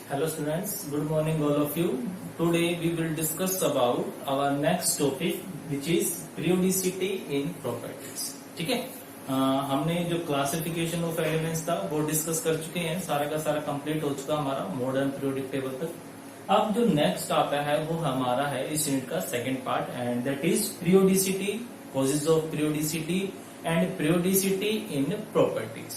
Hello students, good morning all of you. Today we will discuss about our next topic which is periodicity in properties. ठीक है, हमने जो classification of elements था वो discuss कर चुके हैं, सारा का सारा कंप्लीट हो चुका हमारा मॉडर्न पीरियोडिक टेबल तक। अब जो नेक्स्ट आता है वो हमारा है इस यूनिट का second part and that is periodicity, causes of periodicity and periodicity in properties.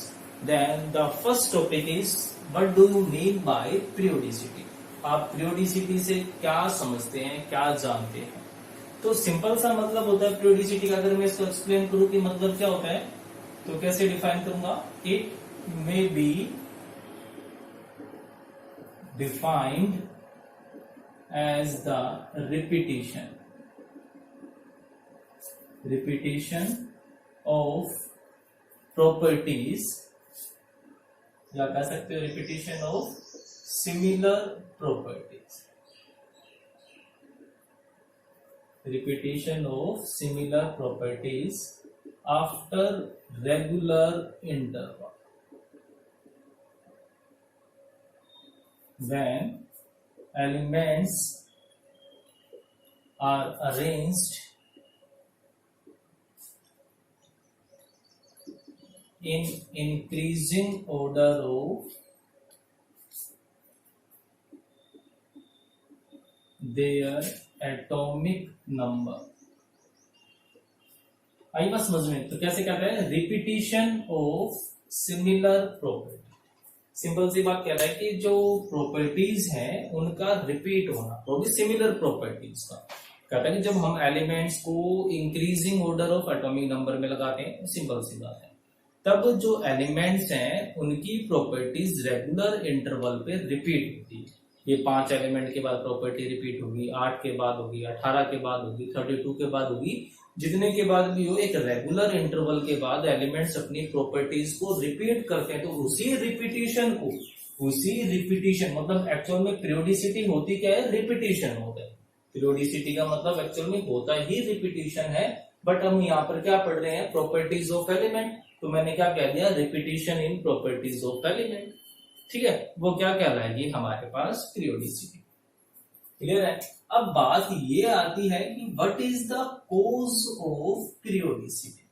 Then the first topic is What do you mean by periodicity? आप periodicity से क्या समझते हैं, क्या जानते हैं? तो सिंपल सा मतलब होता है periodicity का। अगर मैं इसको एक्सप्लेन करूं कि मतलब क्या होता है तो कैसे डिफाइन करूंगा? It may be defined as the repetition of properties, या कह सकते हो repetition of similar properties, repetition of similar properties after regular interval when elements are arranged in increasing order of their atomic number। आई बात समझ में? तो कैसे कहते हैं? Repetition of similar property. Simple सी बात कह रहा है कि जो प्रॉपर्टीज हैं उनका रिपीट होना, वो भी सिमिलर प्रॉपर्टीज का। कहता है कि जब हम एलिमेंट्स को increasing order of atomic number में लगाते हैं, सिंपल सी बात है, तब जो एलिमेंट्स हैं उनकी प्रॉपर्टीज रेगुलर इंटरवल पे रिपीट होती है। ये 5 एलिमेंट के बाद प्रॉपर्टी रिपीट होगी, 8 के बाद होगी, 18 के बाद होगी, 32 के बाद होगी, जितने के बाद भी हो, एक रेगुलर इंटरवल के बाद एलिमेंट्स अपनी प्रॉपर्टीज को रिपीट करते हैं। तो उसी रिपीटिशन मतलब एक्चुअल में पीरियोडिसिटी होती क्या है? रिपीटिशन होता है। पीरियोडिसिटी का मतलब एक्चुअल में होता ही रिपीटिशन है, बट हम यहाँ पर क्या पढ़ रहे हैं? Properties of element. तो मैंने क्या कह दिया? Repetition in properties of element. ठीक है, वो क्या कहलाएगी हमारे पास? पीरियोडिसिटी। क्लियर है? अब बात ये आती है कि what is the cause of periodicity,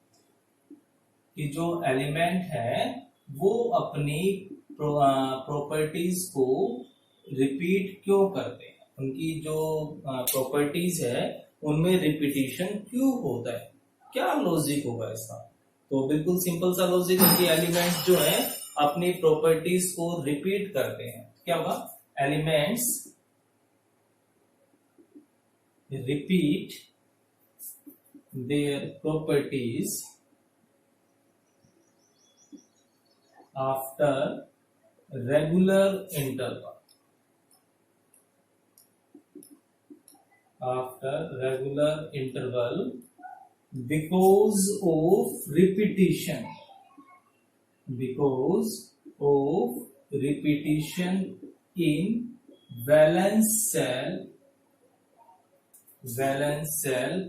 कि जो एलिमेंट है वो अपनी प्रॉपर्टीज को रिपीट क्यों करते हैं, उनकी जो प्रॉपर्टीज है उनमें रिपीटिशन क्यों होता है, क्या लॉजिक होगा इसका? तो बिल्कुल सिंपल सा लॉजिक है कि एलिमेंट्स जो है अपनी प्रॉपर्टीज को रिपीट करते हैं। क्या होगा? Elements repeat their properties after regular interval, because of repetition in valence cell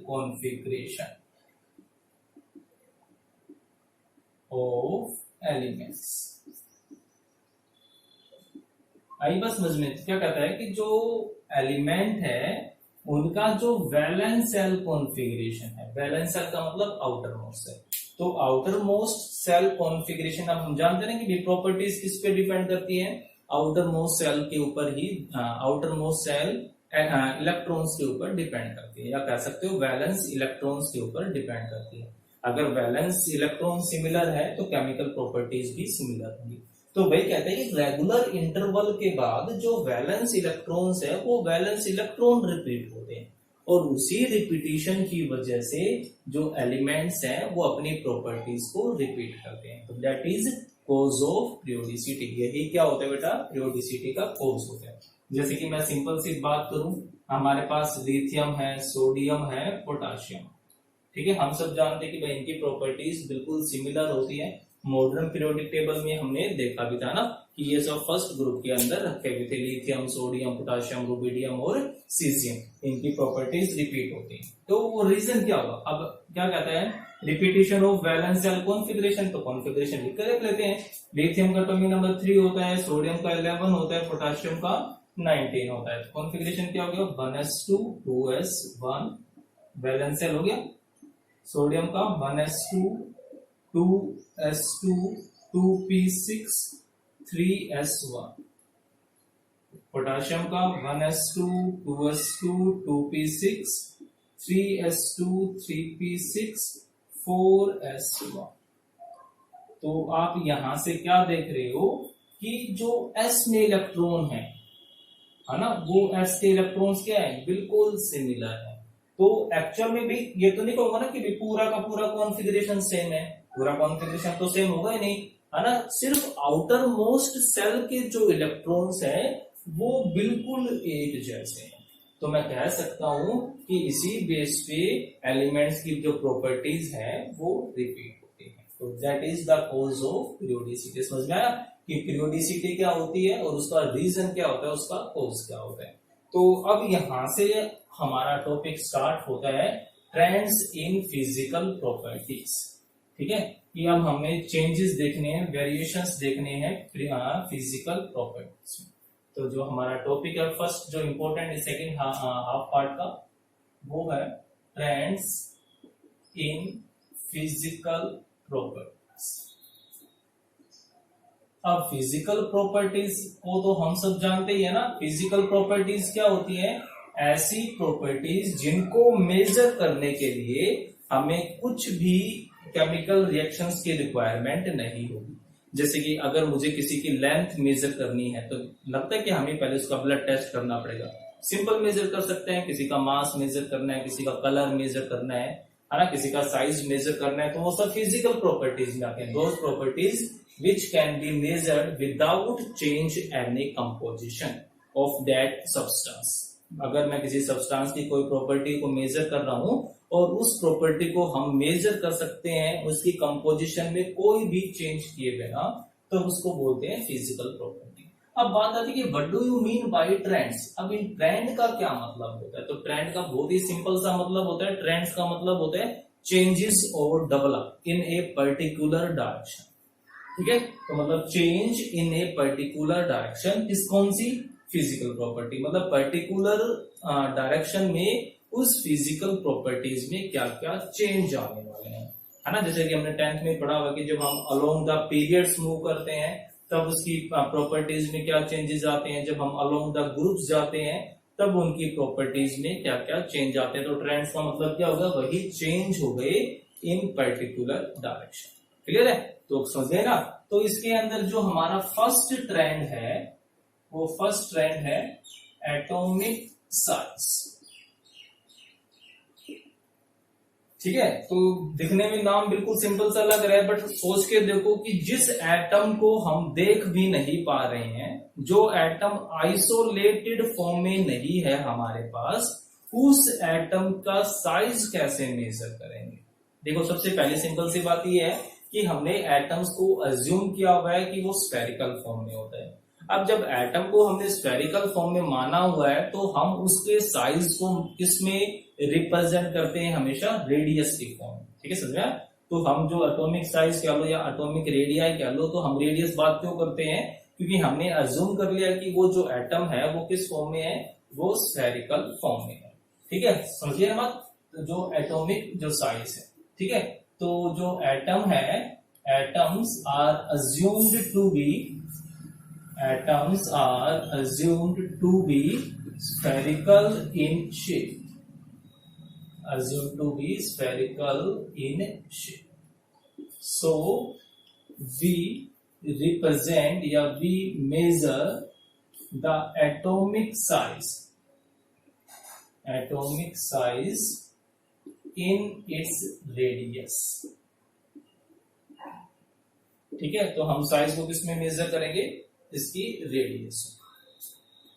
configuration of elements। आई बस समझ में? क्या कहता है कि जो एलिमेंट है उनका जो वैलेंस सेल कॉन्फ़िगरेशन है, वैलेंस सेल का मतलब आउटर मोस्ट सेल, तो आउटर मोस्ट सेल कॉन्फ़िगरेशन, अब हम जानते हैं कि प्रॉपर्टीज किस पे डिपेंड करती है? आउटर मोस्ट सेल के ऊपर ही, आउटर मोस्ट सेल इलेक्ट्रॉन्स के ऊपर डिपेंड करती है, या कह सकते हो वैलेंस इलेक्ट्रॉन्स के ऊपर डिपेंड करती है। अगर वैलेंस इलेक्ट्रॉन सिमिलर है तो केमिकल प्रॉपर्टीज भी सिमिलर होंगी। तो वही कहते हैं कि रेगुलर इंटरवल के बाद जो वैलेंस इलेक्ट्रॉन्स है वो वैलेंस इलेक्ट्रॉन रिपीट होते हैं, और उसी रिपीटिशन की वजह से जो एलिमेंट्स हैं वो अपनी प्रॉपर्टीज को रिपीट करते हैं। तो that is cause of periodicity. यही क्या होता है बेटा? पीरियोडिसिटी का कॉज होता है। जैसे कि मैं सिंपल सी बात करूं, हमारे पास लिथियम है, सोडियम है, पोटाशियम। ठीक है, हम सब जानते हैं कि भाई इनकी प्रॉपर्टीज बिल्कुल सिमिलर होती है। मॉडर्न पीरियोडिक टेबल में हमने देखा भी था ना कि ये सब फर्स्ट ग्रुप के अंदर रखे हुए थे, लिथियम, सोडियम, पोटाशियम, रुबिडियम और सीजियम, इनकी प्रॉपर्टीज रिपीट होती हैं। तो वो रीजन क्या होगा? अब क्या कहता है, repetition of valence shell configuration, तो कॉन्फ़िगरेशन लिख कर रख लेते हैं। लिथियम का एटॉमिक नंबर 3 होता है, सोडियम का 11 होता है, पोटाशियम का 19 होता है। तो कॉन्फ़िगरेशन क्या हो गया, 1s2 2s1 वैलेंस शेल हो गया। सोडियम का 1s2 2s2 2p6 3s1, potassium का 1s2 2s2 2p6 3s2 3p6 4s1। तो आप यहां से क्या देख रहे हो कि जो s में इलेक्ट्रॉन है ना, वो s के इलेक्ट्रॉन्स क्या है, बिल्कुल सिमिलर है। तो एक्चुअल में भी ये तो नहीं कहूंगा ना कि भी पूरा का पूरा कॉन्फ़िगरेशन सेम है, पूरा कॉन्फ़िगरेशन तो सेम होगा ही नहीं, है ना। सिर्फ आउटर मोस्ट सेल के जो इलेक्ट्रॉन्स है वो बिल्कुल एक जैसे हैं। तो मैं कह सकता हूं कि इसी बेस पे एलिमेंट्स की जो प्रॉपर्टीज है वो रिपीट होती है। तो that is the cause of periodicity. समझ में आया कि पीरियोडिसिटी क्या होती है और उसका रीजन क्या होता है, उसका कॉज क्या होता है। तो अब यहां से हमारा टॉपिक स्टार्ट होता है ट्रेंड्स इन फिजिकल प्रॉपर्टीज। ठीक है, कि अब हमें चेंजेस देखने हैं, वेरिएशंस देखने हैं फिजिकल प्रॉपर्टीज में। तो जो हमारा टॉपिक है फर्स्ट जो इंपॉर्टेंट है सेकंड हाफ पार्ट का, वो है ट्रेंड्स इन फिजिकल प्रॉपर्टीज। अब फिजिकल प्रॉपर्टीज को तो हम सब जानते ही है ना। फिजिकल प्रॉपर्टीज क्या होती है, ऐसी प्रॉपर्टीज जिनको मेजर करने के लिए हमें कुछ भी केमिकल रिएक्शंस की रिक्वायरमेंट नहीं होगी। जैसे कि अगर मुझे किसी की लेंथ मेजर करनी है तो लगता है कि हमें पहले उसका ब्लड टेस्ट करना पड़ेगा। सिंपल मेजर कर सकते हैं, किसी का मास मेजर करना है, किसी का कलर मेजर करना है ना, किसी का साइज मेजर करना है, तो वो सब फिजिकल प्रॉपर्टीज में आते हैं। Those properties which can be measured without change any composition of that substance। अगर मैं किसी सब्सटेंस की कोई प्रॉपर्टी को मेजर कर रहा हूं और उस प्रॉपर्टी को हम मेजर कर सकते हैं उसकी कंपोजिशन में कोई भी चेंज किए बिना, तो उसको बोलते हैं फिजिकल प्रॉपर्टी। अब बात आती है कि what do you mean by trends. अब इन ट्रेंड का क्या मतलब होता है, तो ट्रेंड का बहुत ही सिंपल सा मतलब होता है, ट्रेंड्स का मतलब होता है चेंजेस और develop in a particular direction. ठीक है, तो मतलब change in a particular direction इस कौन सी, फिजिकल प्रॉपर्टी। मतलब पर्टिकुलर डायरेक्शन में उस फिजिकल प्रॉपर्टीज में क्या क्या चेंज आने वाले हैं, है ना। जैसे कि हमने 10th में पढ़ा हुआ कि जब हम अलोंग द पीरियड्स मूव करते हैं तब उसकी प्रॉपर्टीज में क्या चेंजेस आते हैं, जब हम अलोंग द ग्रुप्स जाते हैं तब उनकी प्रॉपर्टीज में क्या क्या चेंज आते हैं। तो ट्रेंड्स का मतलब क्या होगा, वही चेंज हो गए इन पर्टिकुलर डायरेक्शन। क्लियर है, तो समझे ना। तो इसके अंदर जो हमारा फर्स्ट ट्रेंड है वो फर्स्ट ट्रेंड है एटॉमिक साइज। ठीक है, तो दिखने में नाम बिल्कुल सिंपल सा लग रहा है, बट सोच के देखो कि जिस एटम को हम देख भी नहीं पा रहे हैं, जो एटम आइसोलेटेड फॉर्म में नहीं है हमारे पास, उस एटम का साइज कैसे मेजर करेंगे। देखो सबसे पहले सिंपल सी बात यह है कि हमने एटम्स को अज्यूम किया हुआ है कि वो स्फेरिकल फॉर्म में होता है। अब जब एटम को हमने स्फेरिकल फॉर्म में माना हुआ है तो हम उसके साइज को किसमें रिप्रेजेंट करते हैं, हमेशा रेडियस की फॉर्म। ठीक है, समझा। तो हम जो एटॉमिक साइज कह लो या एटॉमिक रेडियाई कह लो, तो हम रेडियस बात क्यों करते हैं, क्योंकि हमने अज्यूम कर लिया कि वो जो एटम है वो किस फॉर्म में है, वो स्फेरिकल फॉर्म में है। ठीक है, समझिए मत। तो जो एटॉमिक जो साइज है, ठीक है, तो जो एटम है, atoms are assumed to be spherical in shape, assumed to be spherical in shape। So we represent या we measure the atomic size in its radius। ठीक है, तो हम साइज को किस में मेजर करेंगे, इसकी रेडियस।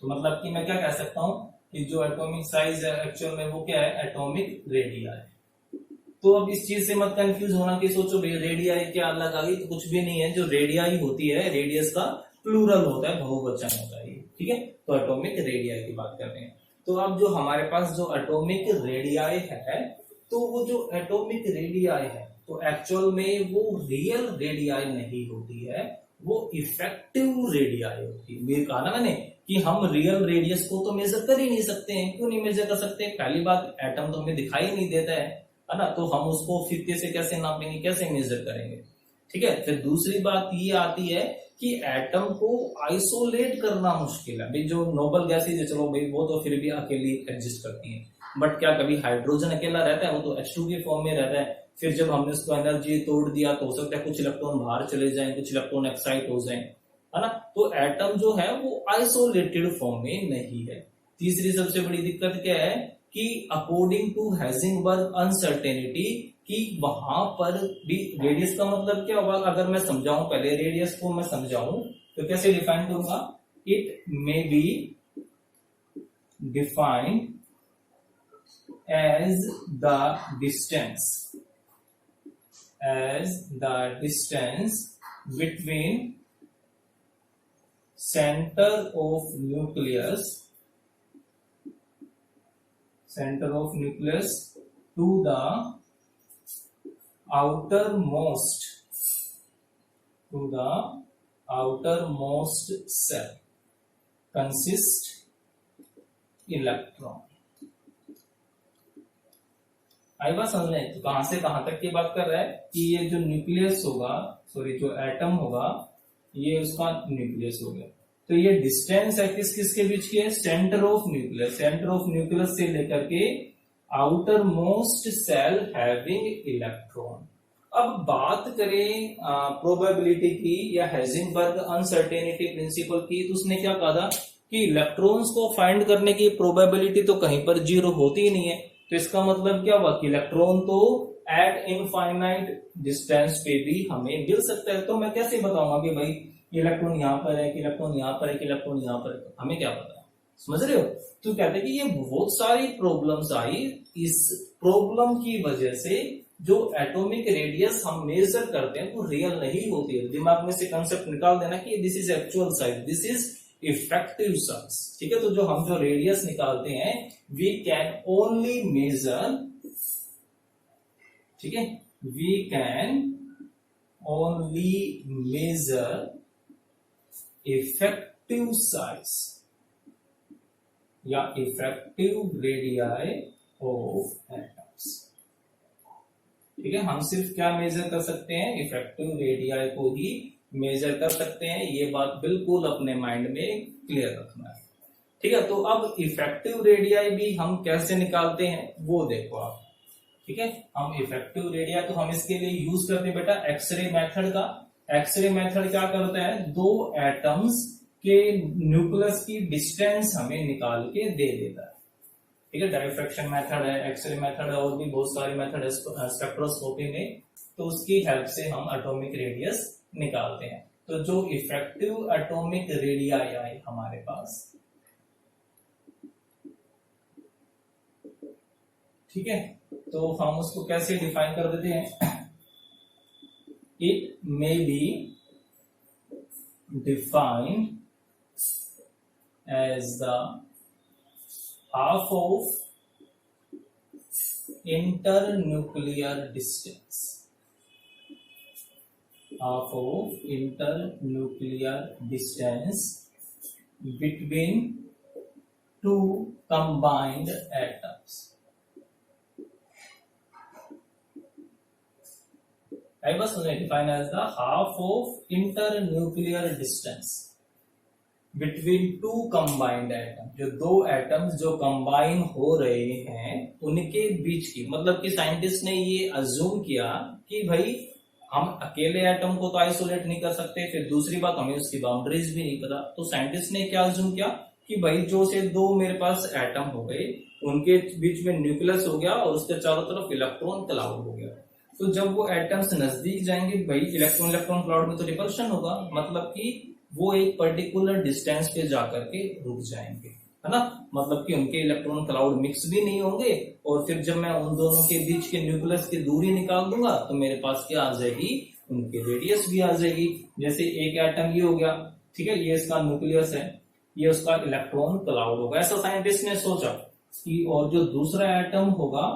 तो मतलब कि मैं क्या कह सकता हूं कि जो एटॉमिक साइज है एक्चुअल में वो क्या है, एटॉमिक रेडिया है। तो अब इस चीज से मत कंफ्यूज होना कि सोचो रेडिया क्या अलग आ गई, तो कुछ भी नहीं है। जो रेडिया ही होती है, रेडियस का प्लूरल होता है, बहुवचन होता है ये, ठीक है। तो एटॉमिक रेडियाई की बात कर रहे हैं। तो अब जो हमारे पास जो एटॉमिक रेडियाई है, तो वो जो एटॉमिक रेडियाई है तो एक्चुअल में वो रियल रेडियाई नहीं होती है, वो इफेक्टिव रेडियाई होती है। मेरे कहा ना मैंने कि हम रियल रेडियस को तो मेजर कर ही नहीं सकते हैं। क्यों नहीं मेजर कर सकते? पहली बात, एटम तो हमें दिखाई नहीं देता है ना, तो हम उसको फीते से कैसे नापेंगे, कैसे मेजर करेंगे, ठीक है। फिर दूसरी बात ये आती है कि एटम को आइसोलेट करना मुश्किल है। भाई जो नोबल गैसेज है, चलो भाई वो तो फिर भी अकेली एग्जिस्ट करती है, बट क्या कभी हाइड्रोजन अकेला रहता है? वो तो H2 के फॉर्म में रहता है। फिर जब हमने उसको एनर्जी तोड़ दिया तो हो सकता है कुछ इलेक्ट्रॉन बाहर चले जाएं, कुछ इलेक्ट्रॉन एक्साइट हो जाएं, है ना। तो एटम जो है वो आइसोलेटेड फॉर्म में नहीं है। तीसरी सबसे बड़ी दिक्कत क्या है कि अकॉर्डिंग टू हेजिंगबर्ग अनसर्टेनिटी, कि वहां पर भी रेडियस का मतलब क्या होगा, अगर मैं समझाऊं, पहले रेडियस को मैं समझाऊं तो कैसे डिफाइन करूंगा? It may be defined as the distance between center of nucleus to the outermost cell consist electron। आई बात समझ में? तो कहां से कहां तक की बात कर रहा है कि ये जो न्यूक्लियस होगा, सॉरी जो एटम होगा, ये उसका न्यूक्लियस हो गया। तो ये डिस्टेंस है किस किस के बीच की है? सेंटर ऑफ न्यूक्लियस से लेकर के outermost shell having electron. अब बात करें प्रोबेबिलिटी की या हेजिंगबर्ग अनसर्टेनिटी प्रिंसिपल की, तो उसने क्या कहा था कि इलेक्ट्रॉन्स को फाइंड करने की प्रोबेबिलिटी तो कहीं पर जीरो होती ही नहीं है। तो इसका मतलब क्या हुआ कि इलेक्ट्रॉन तो एट इनफाइनाइट डिस्टेंस पे भी हमें मिल सकता है। तो मैं कैसे बताऊंगा कि भाई इलेक्ट्रॉन यहाँ पर है, कि इलेक्ट्रॉन यहाँ पर है, कि इलेक्ट्रॉन यहाँ पर है? हमें क्या पता, समझ रहे हो? तो कहते हैं कि ये बहुत सारी प्रॉब्लम्स आई। इस प्रॉब्लम की वजह से जो एटॉमिक रेडियस हम मेजर करते हैं वो रियल नहीं होती है। दिमाग में से कंसेप्ट निकाल देना कि this is actual size, this is effective size, ठीक है। तो जो हम जो रेडियस निकालते हैं, वी कैन ओनली मेजर, ठीक है, we can only measure effective size या इफेक्टिव रेडियाई ऑफ एटम्स, ठीक है। हम सिर्फ क्या मेजर कर सकते हैं? इफेक्टिव रेडियाई को ही मेजर कर सकते हैं। ये बात बिल्कुल अपने माइंड में क्लियर रखना है, ठीक है। तो अब इफेक्टिव रेडियाई भी हम कैसे निकालते हैं वो देखो आप, ठीक है। हम इफेक्टिव रेडियाई तो हम इसके लिए यूज करते हैं बेटा एक्सरे मेथड का। एक्सरे मेथड क्या करता है? दो एटम्स के न्यूक्लियस की डिस्टेंस हमें निकाल के दे देता है, ठीक है। डायफ्रैक्शन मेथड है, एक्सरे मेथड है, और भी बहुत सारी मेथड है स्पेक्ट्रोस्कोपी में। तो उसकी हेल्प से हम एटॉमिक रेडियस निकालते हैं। तो जो इफेक्टिव एटॉमिक रेडियाई आई हमारे पास, ठीक है, तो हम उसको कैसे डिफाइन कर देते हैं? It may be defined as the half of internuclear distance, half of internuclear distance between two combined atoms। I was defined as the half of internuclear distance between two combined atom, जो दो atoms जो combine हो रहे हैं उनके बीच की, मतलब कि साइंटिस्ट ने ये अज्यूम किया कि भाई हम अकेले एटम को तो आइसोलेट नहीं कर सकते, फिर दूसरी बात हमें उसकी बाउंड्रीज भी नहीं पता। तो साइंटिस्ट ने क्या अज्यूम किया कि भाई जो से दो मेरे पास एटम हो गए, उनके बीच में न्यूक्लियस हो गया और उसके चारों तरफ इलेक्ट्रॉन क्लाउड हो गया। तो जब वो एटम्स नजदीक जाएंगे, भाई इलेक्ट्रॉन इलेक्ट्रॉन क्लाउड में तो रिपल्शन होगा, मतलब कि वो एक पर्टिकुलर डिस्टेंस पे जाकर के रुक जाएंगे, है ना। मतलब कि उनके इलेक्ट्रॉन क्लाउड मिक्स भी नहीं होंगे, और फिर जब मैं उन दोनों के बीच के न्यूक्लियस की दूरी निकाल दूंगा तो मेरे पास क्या आ जाएगी? उनकी रेडियस भी आ जाएगी। जैसे एक एटम ये हो गया, ठीक है, ये इसका न्यूक्लियस है, ये उसका इलेक्ट्रॉन क्लाउड होगा, ऐसा साइंटिस्ट ने सोचा कि, और जो दूसरा एटम होगा,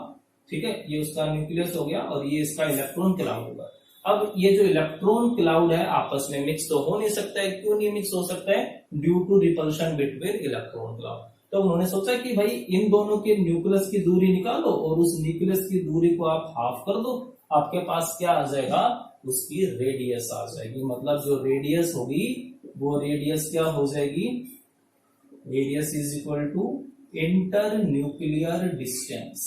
ठीक है, ये उसका न्यूक्लियस हो गया और ये इसका इलेक्ट्रॉन क्लाउड होगा। अब ये जो इलेक्ट्रॉन क्लाउड है आपस में मिक्स तो हो नहीं सकता है, क्यों नहीं मिक्स हो सकता है? Due to repulsion between electron cloud. तो उन्होंने सोचा कि भाई इन दोनों के न्यूक्लियस की दूरी निकालो और उस न्यूक्लियस की दूरी को आप हाफ कर दो, आपके पास क्या आ जाएगा? उसकी रेडियस आ जाएगी। मतलब जो रेडियस होगी वो रेडियस क्या हो जाएगी? Radius is equal to inter nuclear distance,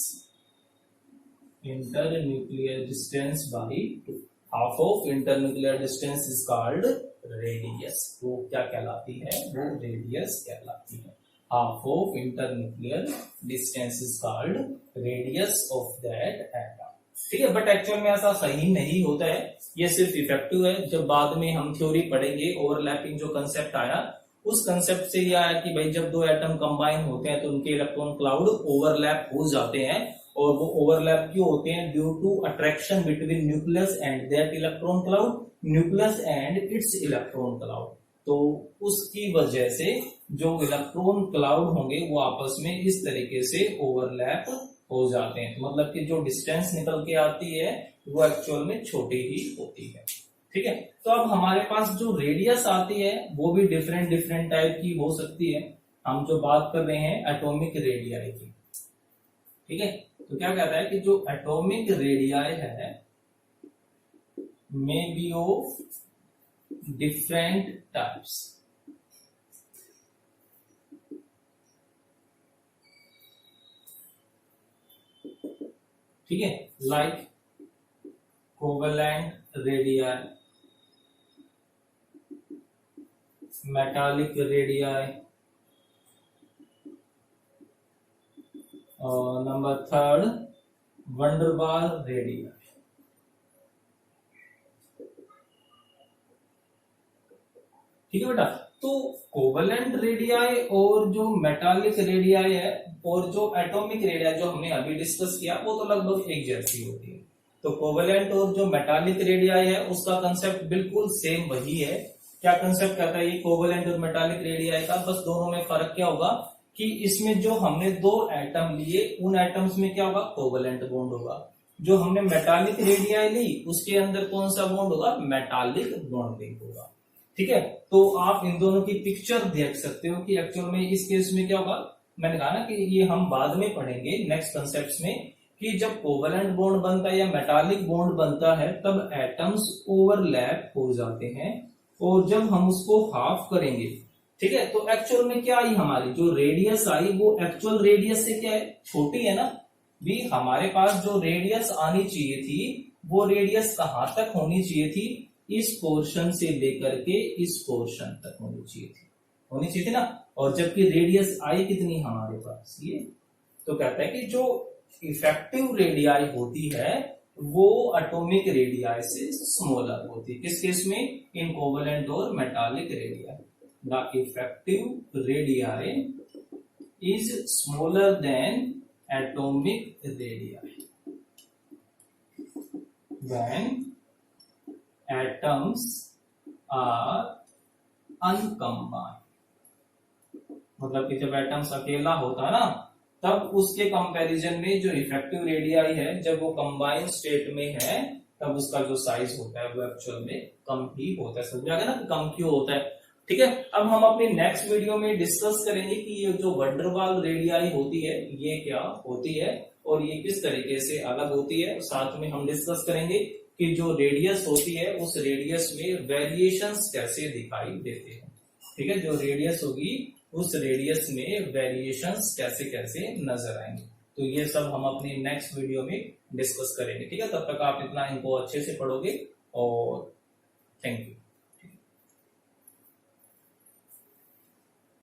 inter nuclear distance by 2। Half of inter nuclear distance is called radius. वो क्या कहलाती है? वो रेडियस कहलाती है। Half of inter nuclear distance is called radius of that atom. ठीक है, but actual में ऐसा सही नहीं होता है, ये सिर्फ इफेक्टिव है। जब बाद में हम थ्योरी पढ़ेंगे, ओवरलैपिंग जो कंसेप्ट आया, उस कंसेप्ट से ये आया कि भाई जब दो एटम कंबाइन होते हैं तो उनके इलेक्ट्रॉन क्लाउड ओवरलैप हो जाते हैं। और वो ओवरलैप क्यों होते हैं? Due to attraction between nucleus and that electron cloud, nucleus and its electron cloud. तो उसकी वजह से जो इलेक्ट्रॉन क्लाउड होंगे वो आपस में इस तरीके से ओवरलैप हो जाते हैं। मतलब कि जो डिस्टेंस निकल के आती है वो एक्चुअल में छोटी ही होती है। ठीक है, तो अब हमारे पास जो रेडियस आती है वो भी डिफरेंट डिफरेंट टाइप की हो सकती है। हम जो बात कर रहे हैं एटॉमिक रेडियाई की, ठीक है, तो क्या कहता है कि जो एटॉमिक रेडियाई है may be of different types. ठीक है, like covalent radii, metallic radii, और नंबर 3 वंडरवाल रेडियाई। ठीक है बेटा, तो कोवेलेंट रेडियाई और जो मेटालिक रेडियाई है और जो एटॉमिक रेडियाई जो हमने अभी डिस्कस किया वो तो लगभग एक जैसी होती है। तो कोवेलेंट और जो मेटालिक रेडियाई है उसका कंसेप्ट बिल्कुल सेम वही है। क्या कंसेप्ट कहता है ये कोवेलेंट और मेटालिक रेडियाई का? बस दोनों में फर्क क्या होगा कि इसमें जो हमने दो एटम लिए उन एटम्स में क्या होगा? कोवेलेंट बॉन्ड होगा। जो हमने मेटालिक रेडियाई ली उसके अंदर कौन सा बॉन्ड होगा? मेटालिक बॉन्ड होगा। ठीक है, तो आप इन दोनों की पिक्चर देख सकते हो कि एक्चुअल में इस केस में क्या होगा। मैंने कहा ना कि ये हम बाद में पढ़ेंगे नेक्स्ट कंसेप्ट में कि जब कोवेलेंट बॉन्ड बनता है या मेटालिक बॉन्ड बनता है तब एटम्स ओवरलैप हो जाते हैं और जब हम उसको हाफ करेंगे, ठीक है, तो एक्चुअल में क्या आई? हमारी जो रेडियस आई वो एक्चुअल रेडियस से क्या है? छोटी है ना। भी हमारे पास जो रेडियस आनी चाहिए थी वो रेडियस कहां तक होनी चाहिए थी? इस पोर्शन से लेकर के इस पोर्शन तक होनी चाहिए थी ना। और जबकि रेडियस आई कितनी हमारे पास? ये तो कहता है कि जो इफेक्टिव रेडियाई होती है वो एटॉमिक रेडियाई से स्मॉलर होती है। किस केस में? इन कोवेलेंट और metallic radii. The effective radii is smaller than atomic radii when atoms are uncombined। मतलब कि जब एटम्स अकेला होता है ना तब उसके कंपैरिजन में जो इफेक्टिव रेडियाई है जब वो कंबाइन स्टेट में है तब उसका जो साइज होता है वो एक्चुअल में कम ही होता है। समझ आ गया ना कम क्यों होता है। ठीक है, अब हम अपने नेक्स्ट वीडियो में डिस्कस करेंगे कि ये जो वंडरवाल रेडियाई होती है ये क्या होती है और ये किस तरीके से अलग होती है। साथ में हम डिस्कस करेंगे कि जो रेडियस होती है उस रेडियस में वेरिएशंस कैसे दिखाई देते हैं। ठीक है, जो रेडियस होगी उस रेडियस में वेरिएशंस कैसे कैसे नजर आएंगे। तो ये सब हम अपनी नेक्स्ट वीडियो में डिस्कस करेंगे। ठीक है, तब तक आप इतना इनको अच्छे से पढ़ोगे और थैंक यू।